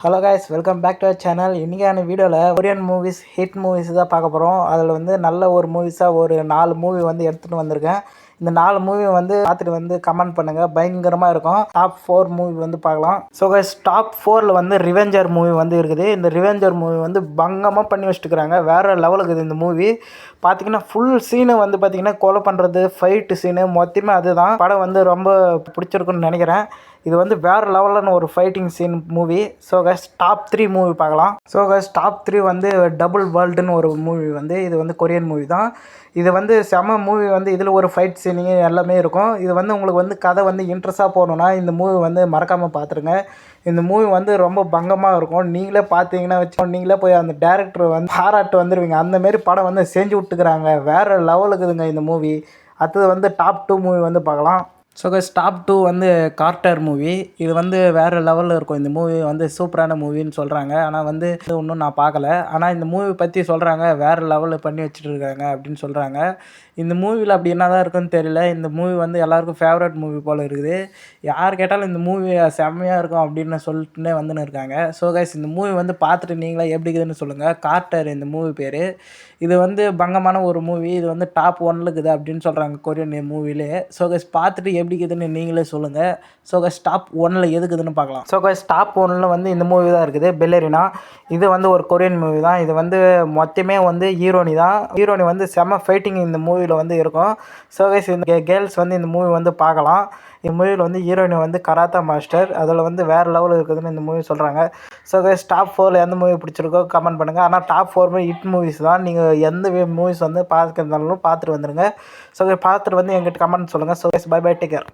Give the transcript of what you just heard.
Hello guys, welcome back to our channel. இன்றைக்கான வீடியோவில் Korean movies, hit movies தான் பார்க்க போகிறோம். அதில் வந்து நல்ல ஒரு மூவிஸாக ஒரு 4 மூவி வந்து எடுத்துகிட்டு வந்திருக்கேன். இந்த 4 மூவி வந்து பார்த்துட்டு வந்து கமெண்ட் பண்ணுங்கள். பயங்கரமாக இருக்கும். டாப் 4 மூவி வந்து பார்க்கலாம். ஸோ கைஸ், டாப் 4ல் வந்து ரிவெஞ்சர் மூவி வந்து இருக்குது. இந்த ரிவெஞ்சர் மூவி வந்து பங்கமாக பண்ணி வச்சுட்டுருக்காங்க. வேறு லெவலுக்கு இருக்குது இந்த மூவி. பார்த்தீங்கன்னா ஃபுல் சீனு வந்து பார்த்தீங்கன்னா கொலை பண்ணுறது, ஃபைட்டு சீனு மொத்தமே அதுதான். படம் வந்து ரொம்ப பிடிச்சிருக்குன்னு நினைக்கிறேன். இது வந்து வேறு லெவலான ஒரு fighting scene movie. So guys, top 3 movie பார்க்கலாம். ஸோ கைஸ், டாப் 3 வந்து டபுள் வேர்ல்டுன்னு ஒரு மூவி வந்து இது வந்து கொரியன் மூவி தான். இது வந்து செம மூவி வந்து இதில் ஒரு ஃபைட் சீனிங் எல்லாமே இருக்கும். இது வந்து உங்களுக்கு வந்து கதை வந்து இன்ட்ரெஸ்ட்டாக போகணுன்னா இந்த மூவி வந்து மறக்காமல் பார்த்துருங்க. இந்த மூவி வந்து ரொம்ப பங்கமாக இருக்கும். நீங்களே பார்த்தீங்கன்னா நீங்களே போய் அந்த டேரக்டர் வந்து பாராட்டு வந்துடுவீங்க. அந்தமாரி படம் வந்து செஞ்சு விட்டுக்கிறாங்க. வேறு லெவலுக்குதுங்க இந்த மூவி. அடுத்தது வந்து டாப் 2 மூவி வந்து பார்க்கலாம். ஸோ கைஸ், டாப் 2 வந்து கார்ட்டர் மூவி. இது வந்து வேறு லெவலில் இருக்கும். இந்த மூவி வந்து சூப்பரான மூவின்னு சொல்கிறாங்க. ஆனால் வந்து இன்னும் நான் பார்க்கல. ஆனால் இந்த மூவி பற்றி சொல்கிறாங்க வேறு லெவலில் பண்ணி வச்சுட்டு இருக்காங்க அப்படின்னு சொல்கிறாங்க. இந்த மூவியில் அப்படி என்ன தான் இருக்குன்னு தெரியல. இந்த மூவி வந்து எல்லாருக்கும் ஃபேவரட் மூவி போல் இருக்குது. யார் கேட்டாலும் இந்த மூவி செம்மையாக இருக்கும் அப்படின்னு சொல்லிட்டுனே வந்துன்னு இருக்காங்க. ஸோ கைஸ், இந்த மூவி வந்து பார்த்துட்டு நீங்களே எப்படி இருக்குதுன்னு சொல்லுங்கள். கார்ட்டர் இந்த மூவி பேர். இது வந்து பங்கமான ஒரு மூவி. இது வந்து டாப் 1ல் இருக்குது அப்படின்னு சொல்கிறாங்க கொரியன் மூவிலே. ஸோ கைஸ், பார்த்துட்டு எப்படி இருக்குதுன்னு நீங்களே சொல்லுங்கள். ஸோ கைஸ், டாப் 1ல் எதுக்குதுன்னு பார்க்கலாம். ஸோ கைஸ், டாப் 1ல் வந்து இந்த மூவி தான் இருக்குது, பெல்லரினா. இது வந்து ஒரு கொரியன் மூவி தான். இது வந்து மொத்தமே வந்து ஹீரோனி தான். ஹீரோனி வந்து செம்ம ஃபைட்டிங் இந்த மூவியில் வந்து இருக்கும். ஸோ கைஸ், இந்த கேர்ள்ஸ் வந்து இந்த மூவி வந்து பார்க்கலாம். இந்த மூவியில் வந்து ஹீரோயினி வந்து கராத்தா மாஸ்டர். அதில் வந்து வேறு லெவலில் இருக்குதுன்னு இந்த மூவி சொல்கிறாங்க. ஸோ கைஸ், டாப் 4ல் எந்த மூவி பிடிச்சிருக்கோ கமெண்ட் பண்ணுங்கள். ஆனால் டாப் 4 ஹிட் மூவிஸ் தான். நீங்கள் எந்த மூவிஸ் வந்து பார்த்துருந்தாலும் பார்த்துட்டு வந்துடுங்க. ஸோ பார்த்துட்டு வந்து எங்கிட்ட கமெண்ட் சொல்லுங்கள். So guys, bye bye, take care.